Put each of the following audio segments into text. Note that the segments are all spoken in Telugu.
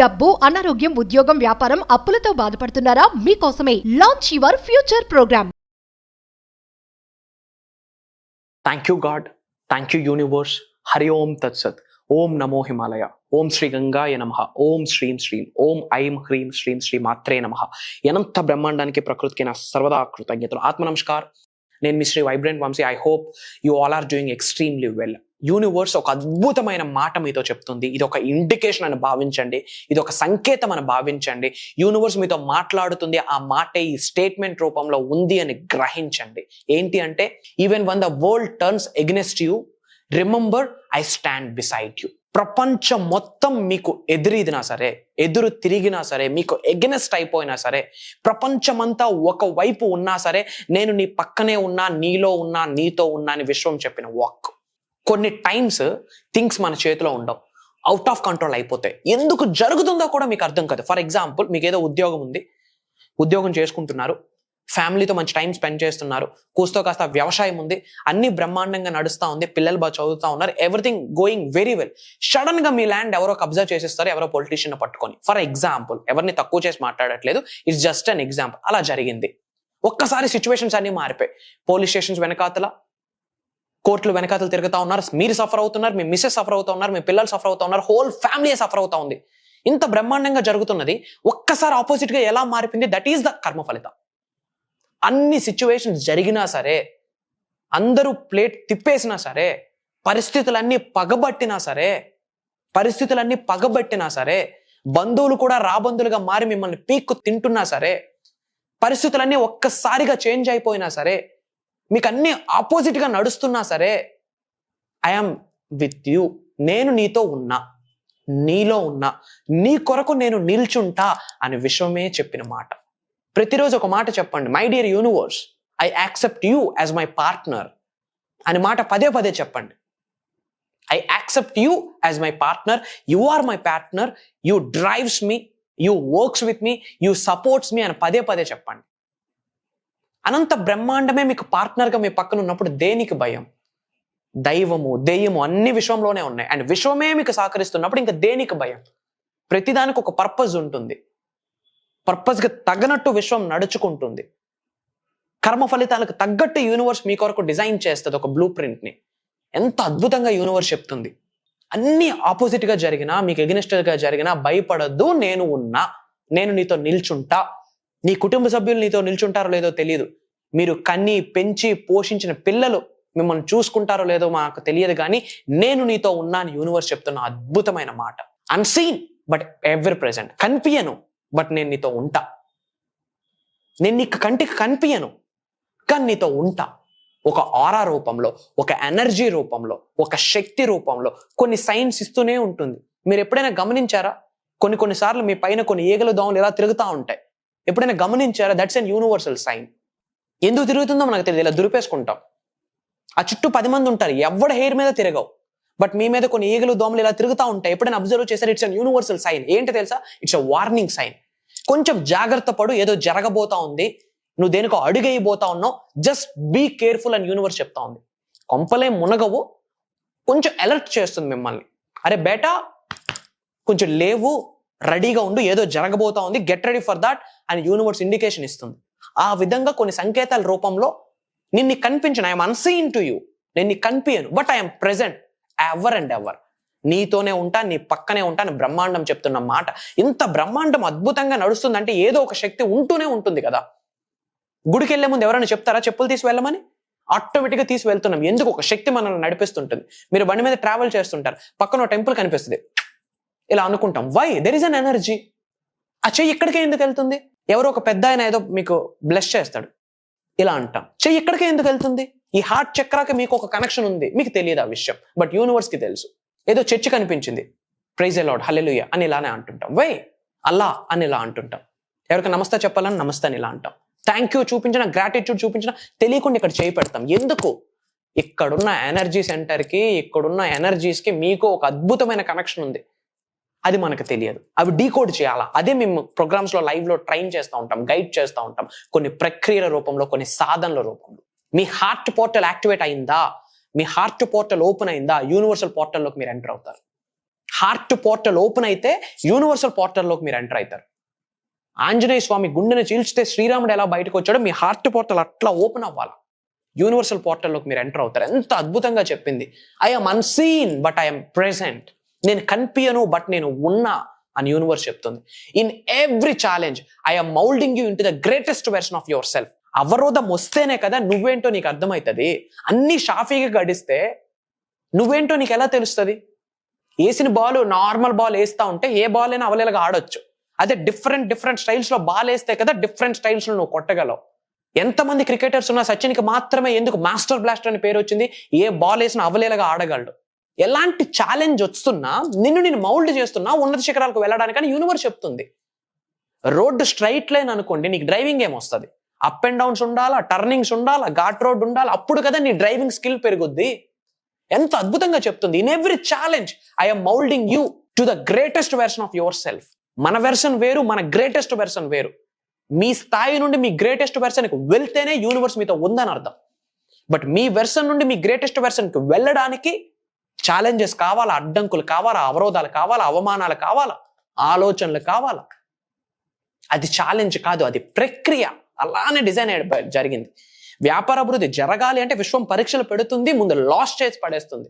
డబ్బు, అనారోగ్యం, ఉద్యోగం, వ్యాపారం, అప్పులతో బాధపడుతున్నారా? మీకోసమే launch your future programme. Thank you god, thank you universe. Hari ఓం తత్సత్. ఓం నమో హిమాలయ. ఓం శ్రీ గంగాయ నమః. ఓం శ్రీం శ్రీం. ఓం ఐం హ్రీం శ్రీం శ్రీ మాత్రే నమః. అనంత బ్రహ్మాండానికి ప్రకృతికి నా సర్వదా కృతజ్ఞతలు. ఆత్మ నమస్కార్. నేను మీ Shri vibrant Vamsi. I hope you all are doing extremely well. Universe ఒక అద్భుతమైన మాట మీతో చెప్తుంది. ఇది ఒక ఇండికేషన్ అని భావించండి, ఇది ఒక సంకేతం అని భావించండి. యూనివర్స్ మీతో మాట్లాడుతుంది, ఆ మాట ఈ స్టేట్మెంట్ రూపంలో ఉంది అని గ్రహించండి. ఏంటి అంటే, even one the world turns against you, remember I stand beside you. ప్రపంచం మొత్తం మీకు ఎదురీదినా సరే, ఎదురు తిరిగినా సరే, మీకు ఎగెనెస్ట్ అయిపోయినా సరే, ప్రపంచమంతా ఒకవైపు ఉన్నా సరే, నేను నీ పక్కనే ఉన్నా, నీలో ఉన్నా, నీతో ఉన్నా అని విశ్వం చెప్పిన వాక్. కొన్ని టైమ్స్ థింగ్స్ మన చేతిలో ఉండవు, అవుట్ ఆఫ్ కంట్రోల్ అయిపోతాయి. ఎందుకు జరుగుతుందో కూడా మీకు అర్థం కాదు. ఫర్ ఎగ్జాంపుల్, మీకు ఏదో ఉద్యోగం ఉంది, ఉద్యోగం చేసుకుంటున్నారు, ఫ్యామిలీతో మంచి టైం స్పెండ్ చేస్తున్నారు, కూస్తో కాస్త వ్యవసాయం ఉంది, అన్ని బ్రహ్మాండంగా నడుస్తూ ఉంది, పిల్లలు బాగా చదువుతూ ఉన్నారు, everything going very well. Sudden గా మీ ల్యాండ్ ఎవరో కబ్జా చేసేస్తారు, ఎవరో పొలిటీషియన్ పట్టుకొని. ఫర్ ఎగ్జాంపుల్, ఎవరిని తక్కువ చేసి మాట్లాడట్లేదు, ఇట్స్ జస్ట్ అన్ ఎగ్జాంపుల్. అలా జరిగింది. ఒక్కసారి సిచ్యువేషన్స్ అన్ని మారిపోయి, పోలీస్ స్టేషన్స్ వెనకాతల, కోర్టులు వెనకాతలు తిరుగుతా ఉన్నారు, మీరు సఫర్ అవుతున్నారు, మీ మిస్సెస్ సఫర్ అవుతా ఉన్నారు, మీ పిల్లలు సఫర్ అవుతా ఉన్నారు, హోల్ ఫ్యామిలీ సఫర్ అవుతా ఉంది. ఇంత బ్రహ్మాండంగా జరుగుతున్నది ఒక్కసారి ఆపోజిట్ గా ఎలా మారిపోయింది? దట్ ఈస్ ద కర్మ ఫలితం. అన్ని సిచ్యువేషన్స్ జరిగినా సరే, అందరూ ప్లేట్ తిప్పేసినా సరే, పరిస్థితులన్నీ పగబట్టినా సరే, బంధువులు కూడా రాబంధులుగా మారి మిమ్మల్ని పీక్కు తింటున్నా సరే, పరిస్థితులన్నీ ఒక్కసారిగా చేంజ్ అయిపోయినా సరే, మీకు అన్ని ఆపోజిట్ గా నడుస్తున్నా సరే, ఐఎమ్ విత్ యూ. నేను నీతో ఉన్నా, నీలో ఉన్నా, నీ కొరకు నేను నిల్చుంటా అని విశ్వమే చెప్పిన మాట. ప్రతిరోజు ఒక మాట చెప్పండి, my dear universe, I accept you as my partner అని మాట పదే పదే చెప్పండి. I accept you as my partner, you are my partner, you drives me, you works with me, you supports me అని పదే పదే చెప్పండి. అనంత బ్రహ్మాండమే మీకు పార్ట్నర్గా మీ పక్కన ఉన్నప్పుడు దేనికి భయం? దైవము, దెయ్యము అన్ని విశ్వంలోనే ఉన్నాయి. అండ్ విశ్వమే మీకు సహకరిస్తున్నప్పుడు ఇంకా దేనికి భయం? ప్రతిదానికి ఒక పర్పస్ ఉంటుంది, పర్పస్కి తగ్గనట్టు విశ్వం నడుచుకుంటుంది. కర్మ ఫలితాలకు తగ్గట్టు యూనివర్స్ మీ కొరకు డిజైన్ చేస్తుంది ఒక బ్లూ ప్రింట్ని. ఎంత అద్భుతంగా యూనివర్స్ చెప్తుంది. అన్ని ఆపోజిట్గా జరిగినా, మీకు ఎగ్నెస్ట్గా జరిగినా భయపడద్దు, నేను ఉన్నా, నేను నీతో నిల్చుంటా. నీ కుటుంబ సభ్యులు నీతో నిల్చుంటారో లేదో తెలియదు, మీరు కన్ని పెంచి పోషించిన పిల్లలు మిమ్మల్ని చూసుకుంటారో లేదో మాకు తెలియదు, కానీ నేను నీతో ఉన్నా అని యూనివర్స్ చెప్తున్న అద్భుతమైన మాట. Unseen but ever present. కనిపించను బట్ నేను నీతో ఉంటా. నేను నీకు కంటికి కనిపించను కానీ నీతో ఉంటా. ఒక ఆరా రూపంలో, ఒక ఎనర్జీ రూపంలో, ఒక శక్తి రూపంలో కొన్ని సైన్స్ ఇస్తూనే ఉంటుంది. మీరు ఎప్పుడైనా గమనించారా? కొన్నిసార్లు మీ పైన కొన్ని ఈగలు దోమలు ఇలా తిరుగుతూ ఉంటాయి. ఎప్పుడైనా గమనించారా? That's an universal sign. ఎందుకు తిరుగుతుందో మనకు తెలియదు, ఇలా దురిపేసుకుంటాం. ఆ చుట్టూ 10 మంది ఉంటారు, ఎవరి హెయిర్ మీద తిరగవు, బట్ మీ మీద కొన్ని ఈగలు దోమలు ఇలా తిరుగుతూ ఉంటాయి. ఎప్పుడైనా అబ్జర్వ్ చేశారు? It's an universal sign. ఏంటి తెలుసా? It's a warning sign. కొంచెం జాగ్రత్త పడు, ఏదో జరగబోతా ఉంది, నువ్వు దేనికో అడుగైపోతా ఉన్నావు, జస్ట్ బీ కేర్ఫుల్ అని యూనివర్స్ చెప్తా ఉంది. కొంపలే మునగవు, కొంచెం అలర్ట్ చేస్తుంది మిమ్మల్ని. అరే బేటా, కొంచెం లేవు, రెడీగా ఉండు, ఏదో జరగబోతా ఉంది, గెట్ రెడీ ఫర్ దాట్ అని యూనివర్స్ ఇండికేషన్ ఇస్తుంది. ఆ విధంగా కొన్ని సంకేతాల రూపంలో నిన్ను కనిపించను. I'm unseen to you. నేను నీకు కనిపించను, but I'm present ever and ever. నీతోనే ఉంటా, నీ పక్కనే ఉంటా అని బ్రహ్మాండం చెప్తున్న మాట. ఇంత బ్రహ్మాండం అద్భుతంగా నడుస్తుందంటే ఏదో ఒక శక్తి ఉంటూనే ఉంటుంది కదా. గుడికి వెళ్లే ముందు ఎవరైనా చెప్తారా చెప్పులు తీసి వెళ్ళమని? ఆటోమేటిక్గా తీసి వెళ్తున్నాం. ఎందుకు? ఒక శక్తి మనల్ని నడిపిస్తుంటుంది. మీరు బండి మీద ట్రావెల్ చేస్తుంటారు, పక్కన టెంపుల్ కనిపిస్తుంది, ఇలా అనుకుంటాం. Why? There is an energy. ఆ చెయ్యి ఇక్కడికే ఎందుకు వెళ్తుంది? ఎవరో ఒక పెద్ద ఆయన ఏదో మీకు బ్లెస్ చేస్తాడు, ఇలా అంటాం. చెయ్యి ఇక్కడికే ఎందుకు వెళ్తుంది? ఈ హార్ట్ చక్రాకి మీకు ఒక కనెక్షన్ ఉంది, మీకు తెలియదు ఆ విషయం, బట్ యూనివర్స్ కి తెలుసు. ఏదో చర్చి కనిపించింది, ప్రైజ్ ది లార్డ్, హల్లెలూయా అని ఇలానే అంటుంటాం. వై? అల్లా అని ఇలా అంటుంటాం. ఎవరికి నమస్తే చెప్పాలని నమస్తే అని ఇలా అంటాం. థ్యాంక్ యూ చూపించిన, గ్రాటిట్యూడ్ చూపించిన, తెలియకుండా ఇక్కడ చేయి పెడతాం. ఎందుకు? ఇక్కడున్న ఎనర్జీ సెంటర్కి, ఇక్కడున్న ఎనర్జీస్కి మీకు ఒక అద్భుతమైన కనెక్షన్ ఉంది, అది మనకు తెలియదు. అవి డీకోడ్ చేయాలా. అదే మేము ప్రోగ్రామ్స్లో లైవ్లో ట్రైన్ చేస్తూ ఉంటాం, గైడ్ చేస్తూ ఉంటాం, కొన్ని ప్రక్రియల రూపంలో, కొన్ని సాధనల రూపంలో. మీ హార్ట్ పోర్టల్ యాక్టివేట్ అయిందా? మీ హార్ట్ పోర్టల్ ఓపెన్ అయిందా? యూనివర్సల్ పోర్టల్లోకి మీరు ఎంటర్ అవుతారు. హార్ట్ పోర్టల్ ఓపెన్ అయితే యూనివర్సల్ పోర్టల్లోకి మీరు ఎంటర్ అవుతారు. ఆంజనేయ స్వామి గుండెని చీల్చితే శ్రీరాముడు ఎలా బయటకు వచ్చాడో మీ హార్ట్ పోర్టల్ అట్లా ఓపెన్ అవ్వాలి, యూనివర్సల్ పోర్టల్లోకి మీరు ఎంటర్ అవుతారు. ఎంత అద్భుతంగా చెప్పింది. I'm unseen but I'm present. నేను కనిపించను బట్ నేను ఉన్నా అని యూనివర్స్ చెప్తుంది. In every challenge I'm moulding you in to the greatest version of your self. అవరోధం వస్తేనే కదా నువ్వేంటో నీకు అర్థమవుతుంది. అన్ని షాఫీగా గడిస్తే నువ్వేంటో నీకు ఎలా తెలుస్తుంది? వేసిన బాల్ నార్మల్ బాల్ వేస్తా ఉంటే ఏ బాల్ అయినా అవలేలాగా ఆడొచ్చు. అదే డిఫరెంట్ స్టైల్స్ లో బాల్ వేస్తే కదా డిఫరెంట్ స్టైల్స్ లో నువ్వు కొట్టగలవు. ఎంతమంది క్రికెటర్స్ ఉన్నా సచిన్కి మాత్రమే ఎందుకు మాస్టర్ బ్లాస్టర్ అని పేరు వచ్చింది? ఏ బాల్ వేసినా అవలేలాగా ఆడగలడు. ఎలాంటి ఛాలెంజ్ వస్తున్నా నిన్ను మౌల్డ్ చేస్తున్నా ఉన్నత శిఖరాలకు వెళ్ళడానికని యూనివర్స్ చెప్తుంది. రోడ్డు స్ట్రైట్ లైన్ అనుకోండి, నీకు డ్రైవింగ్ ఏమొస్తుంది? అప్ అండ్ డౌన్స్ ఉండాలా, టర్నింగ్స్ ఉండాలా, ఘాట్ రోడ్ ఉండాలి. అప్పుడు కదా నీ డ్రైవింగ్ స్కిల్ పెరుగుద్ది. ఎంత అద్భుతంగా చెప్తుంది. In every challenge I'm moulding you to the greatest version of your self. మన వెర్షన్ వేరు, మన గ్రేటెస్ట్ వెర్షన్ వేరు. మీ స్థాయి నుండి మీ గ్రేటెస్ట్ వెర్షన్కి వెళ్తేనే యూనివర్స్ మీతో ఉందని అర్థం. బట్ మీ వెర్షన్ నుండి మీ గ్రేటెస్ట్ వెర్షన్కి వెళ్ళడానికి ఛాలెంజెస్ కావాలా, అడ్డంకులు కావాలా, అవరోధాలు కావాలా, అవమానాలు కావాలా, ఆలోచనలు కావాలా. అది ఛాలెంజ్ కాదు, అది ప్రక్రియ. అలానే డిజైన్ జరిగింది. వ్యాపార అభివృద్ధి జరగాలి అంటే విశ్వం పరీక్షలు పెడుతుంది, ముందు లాస్ చేసి పడేస్తుంది.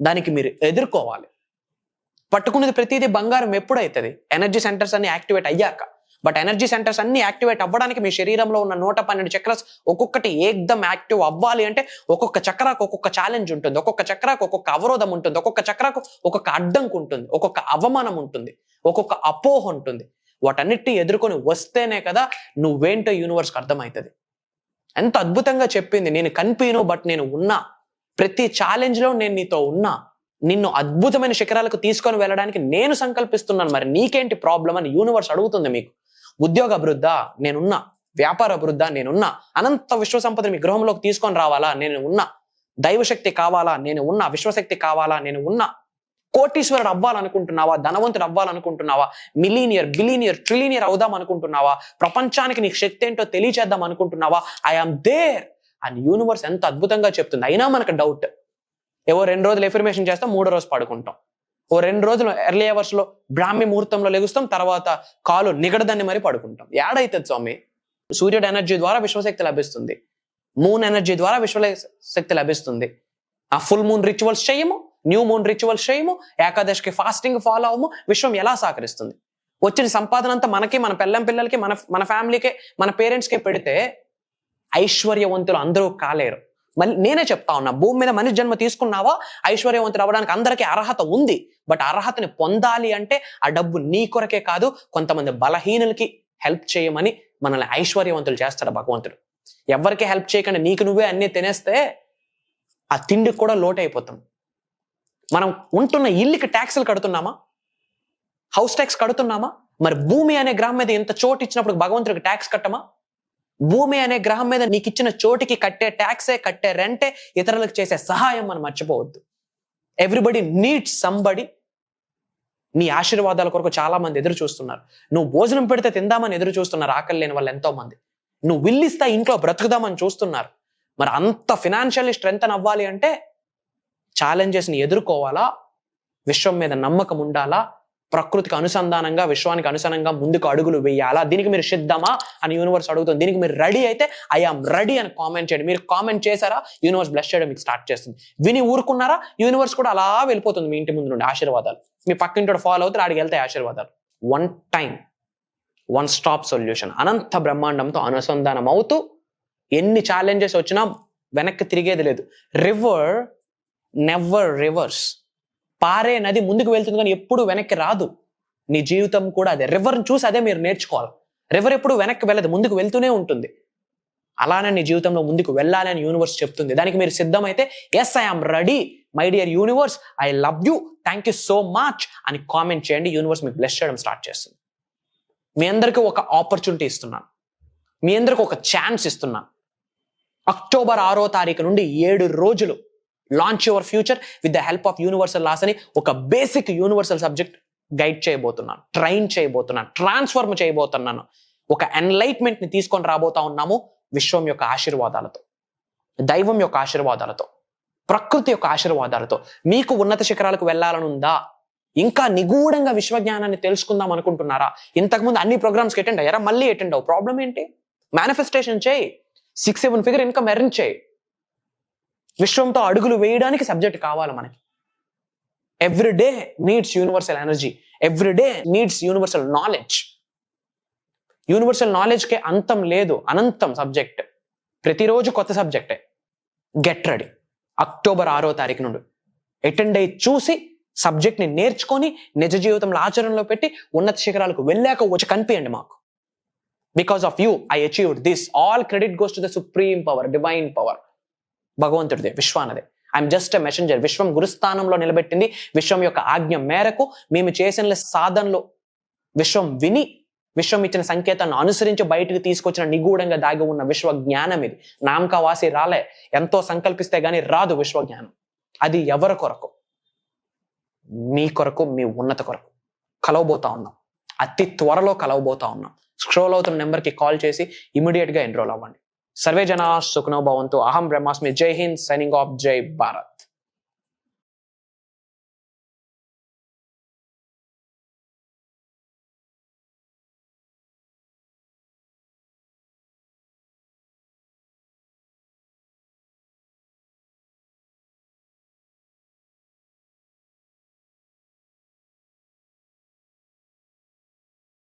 దానికి మీరు ఎదుర్కోవాలి. పట్టుకునేది ప్రతిదీ బంగారం ఎప్పుడైతుంది? ఎనర్జీ సెంటర్స్ అన్ని యాక్టివేట్ అయ్యాక. బట్ ఎనర్జీ సెంటర్స్ అన్ని యాక్టివేట్ అవ్వడానికి మీ శరీరంలో ఉన్న 112 చక్రాస్ ఒక్కొక్కటి ఏకదం యాక్టివ్ అవ్వాలి అంటే ఒక్కొక్క చక్రాకు ఒక్కొక్క ఛాలెంజ్ ఉంటుంది, ఒక్కొక్క చక్రాకు ఒక్కొక్క అవరోధం ఉంటుంది, ఒక్కొక్క చక్రాకు ఒక్కొక్క అడ్డంకు ఉంటుంది, ఒక్కొక్క అవమానం ఉంటుంది, ఒక్కొక్క అపోహ ఉంటుంది. వాటన్నిటిని ఎదుర్కొని వస్తేనే కదా నువ్వేంటో యూనివర్స్కి అర్థమవుతుంది. ఎంత అద్భుతంగా చెప్పింది. నేను కనిపించను బట్ నేను ఉన్నా. ప్రతి ఛాలెంజ్ లో నేను నీతో ఉన్నా. నిన్ను అద్భుతమైన శిఖరాలకు తీసుకొని వెళ్ళడానికి నేను సంకల్పిస్తున్నాను. మరి నీకేంటి ప్రాబ్లం అని యూనివర్స్ అడుగుతుంది. మీకు ఉద్యోగ అభివృద్ధా? నేనున్నా. వ్యాపార అభివృద్ధా? నేనున్నా. అనంత విశ్వ సంపదని మీ గృహంలోకి తీసుకొని రావాలా? నేను ఉన్నా. దైవశక్తి కావాలా? నేను ఉన్నా. విశ్వశక్తి కావాలా? నేను ఉన్నా. కోటీశ్వరుడు అవ్వాలనుకుంటున్నావా? ధనవంతుడు అవ్వాలనుకుంటున్నావా? మిలీనియర్, బిలీనియర్, ట్రిలీనియర్ అవుదాం అనుకుంటున్నావా? ప్రపంచానికి నీకు శక్తి ఏంటో తెలియచేద్దాం అనుకుంటున్నావా? ఐఆమ్ దేర్ అని యూనివర్స్ ఎంత అద్భుతంగా చెప్తుంది. అయినా మనకు డౌట్. ఏవో 2 రోజులు ఎఫర్మేషన్ చేస్తాం, 3వ రోజు పడుకుంటాం. ఓ 2 రోజులు ఎర్లీ అవర్స్ లో బ్రాహ్మీ ముహూర్తంలో లెగుస్తాం, తర్వాత కాలు నిగడదాన్ని మరి పడుకుంటాం. ఏడైతుంది స్వామి? సూర్యుడు ఎనర్జీ ద్వారా విశ్వశక్తి లభిస్తుంది, మూన్ ఎనర్జీ ద్వారా విశ్వశక్తి లభిస్తుంది. ఆ ఫుల్ మూన్ రిచువల్స్ చేయము, న్యూ మూన్ రిచువల్స్ చేయము, ఏకాదశికి ఫాస్టింగ్ ఫాలో అవ్వము. విశ్వం ఎలా సహకరిస్తుంది? వచ్చిన సంపాదన అంతా మనకి, మన పిల్లలకి, మన ఫ్యామిలీకే, మన పేరెంట్స్కే పెడితే ఐశ్వర్యవంతులు అందరూ కాలేరు. మళ్ళీ నేనే చెప్తా ఉన్నా, భూమి మీద మనిషి జన్మ తీసుకున్నావా, ఐశ్వర్యవంతులు అవ్వడానికి అందరికీ అర్హత ఉంది. బట్ అర్హతని పొందాలి అంటే ఆ డబ్బు నీ కొరకే కాదు, కొంతమంది బలహీనులకి హెల్ప్ చేయమని మనల్ని ఐశ్వర్యవంతులు చేస్తాడు భగవంతుడు. ఎవరికి హెల్ప్ చేయకుండా నీకు నువ్వే అన్ని తినేస్తే ఆ తిండికి కూడా లోటైపోతాం. మనం ఉంటున్న ఇల్లుకి ట్యాక్సులు కడుతున్నామా? House tax కడుతున్నామా? మరి భూమి అనే గ్రహం మీద ఇంత చోటు ఇచ్చినప్పుడు భగవంతుడికి ట్యాక్స్ కట్టమా? భూమి అనే గ్రహం మీద నీకు ఇచ్చిన చోటికి కట్టే ట్యాక్సే, కట్టే రెంటే ఇతరులకు చేసే సహాయం మనం మర్చిపోవద్దు. Everybody needs somebody. నీ ఆశీర్వాదాల కొరకు చాలా మంది ఎదురు చూస్తున్నారు. నువ్వు భోజనం పెడితే తిందామని ఎదురు చూస్తున్నారు ఆకలి లేని వాళ్ళు ఎంతో మంది. నువ్వు విల్లిస్తా ఇంట్లో బ్రతుకుదామని చూస్తున్నారు. మరి అంత ఫినాన్షియల్లీ స్ట్రెంగ్త్ అవ్వాలి అంటే ఛాలెంజెస్ని ఎదుర్కోవాలా, విశ్వం మీద నమ్మకం ఉండాలా, ప్రకృతికి అనుసంధానంగా, విశ్వానికి అనుసంధానంగా ముందుకు అడుగులు వేయాలా. దీనికి మీరు సిద్ధమా అని యూనివర్స్ అడుగుతుంది. దీనికి మీరు రెడీ అయితే ఐఆమ్ రెడీ అని కామెంట్ చేయండి. మీరు కామెంట్ చేశారా, యూనివర్స్ బ్లెస్ చేయడం మీకు స్టార్ట్ చేస్తుంది. విని ఊరుకున్నారా, యూనివర్స్ కూడా అలా వెళ్ళిపోతుంది మీ ఇంటి ముందు నుండి ఆశీర్వాదాలు. మీ పక్కింటి ఫాలో అవుతారు, ఆడికి వెళ్తాయి ఆశీర్వాదాలు. One time, one stop solution. అనంత బ్రహ్మాండంతో అనుసంధానం అవుతూ ఎన్ని ఛాలెంజెస్ వచ్చినా వెనక్కి తిరిగేది లేదు. River never reverse. పారే నది ముందుకు వెళ్తుంది కానీ ఎప్పుడు వెనక్కి రాదు. నీ జీవితం కూడా అదే. రివర్ని చూసి అదే మీరు నేర్చుకోవాలి. రివర్ ఎప్పుడు వెనక్కి వెళ్ళదు, ముందుకు వెళ్తూనే ఉంటుంది. అలానే నీ జీవితంలో ముందుకు వెళ్ళాలి అని యూనివర్స్ చెప్తుంది. దానికి మీరు సిద్ధమైతే yes I'm ready my dear universe, I love you, thank you so much అని కామెంట్ చేయండి. యూనివర్స్ మీకు బ్లెస్ చేయడం స్టార్ట్ చేస్తుంది. మీ అందరికీ ఒక ఆపర్చునిటీ ఇస్తున్నాను, మీ అందరికి ఒక ఛాన్స్ ఇస్తున్నాను. అక్టోబర్ 6వ తారీఖు నుండి 7 రోజులు launch your future with the help of universal laws అని ఒక బేసిక్ యూనివర్సల్ సబ్జెక్ట్ గైడ్ చేయబోతున్నాను, ట్రైన్ చేయబోతున్నాను, ట్రాన్స్ఫర్మ్ చేయబోతున్నాను. ఒక ఎన్లైట్మెంట్ ని తీసుకొని రాబోతా ఉన్నాము విశ్వం యొక్క ఆశీర్వాదాలతో, దైవం యొక్క ఆశీర్వాదాలతో, ప్రకృతి యొక్క ఆశీర్వాదాలతో. మీకు ఉన్నత శిఖరాలకు వెళ్ళాలని ఉందా? ఇంకా నిగూఢంగా విశ్వజ్ఞానాన్ని తెలుసుకుందాం అనుకుంటున్నారా? ఇంతకుముందు అన్ని ప్రోగ్రామ్స్కి అటెండ్ అయ్యారా? మళ్ళీ అటెండ్ అవ్వు. ప్రాబ్లం ఏంటి? మేనిఫెస్టేషన్ చేయి, 6-7 ఫిగర్ ఇన్కమ్ ఎర్న్ చేయి. విశ్వంతో అడుగులు వేయడానికి సబ్జెక్ట్ కావాలి మనకి. Every day needs universal energy, every day needs universal knowledge. Universal నాలెడ్జ్కే అంతం లేదు, అనంతం సబ్జెక్ట్. ప్రతిరోజు కొత్త సబ్జెక్టే. Get ready. అక్టోబర్ 6వ తారీఖు నుండి అటెండ్ అయ్యి చూసి సబ్జెక్ట్ని నేర్చుకొని నిజ జీవితంలో ఆచరణలో పెట్టి ఉన్నత శిఖరాలకు వెళ్ళాక వచ్చి కనిపించండి మాకు. Because of you I achieved this. All credit goes to the supreme power, divine power. భగవంతుడిదే, విశ్వానదే. I'm just a messenger. విశ్వం గురుస్థానంలో నిలబెట్టింది. విశ్వం యొక్క ఆజ్ఞ మేరకు మేము చేసిన సాధనలో విశ్వం విని, విశ్వం ఇచ్చిన సంకేతాన్ని అనుసరించి బయటకు తీసుకొచ్చిన నిగూఢంగా దాగి ఉన్న విశ్వ జ్ఞానం ఇది. నామకావాసి రాలే, ఎంతో సంకల్పిస్తే గానీ రాదు విశ్వ జ్ఞానం. అది ఎవరి కొరకు? మీ కొరకు, మీ ఉన్నత కొరకు కలవబోతా ఉన్నాం. అతి త్వరలో కలవబోతా ఉన్నాం. స్క్రోల్ అవుతున్న నెంబర్కి కాల్ చేసి ఇమీడియట్ గా ఎన్రోల్ అవ్వండి. సర్వే జనా సుఖనో భవంతు. అహం బ్రహ్మాస్మి. జై హింద్. Signing off. జై భారత్.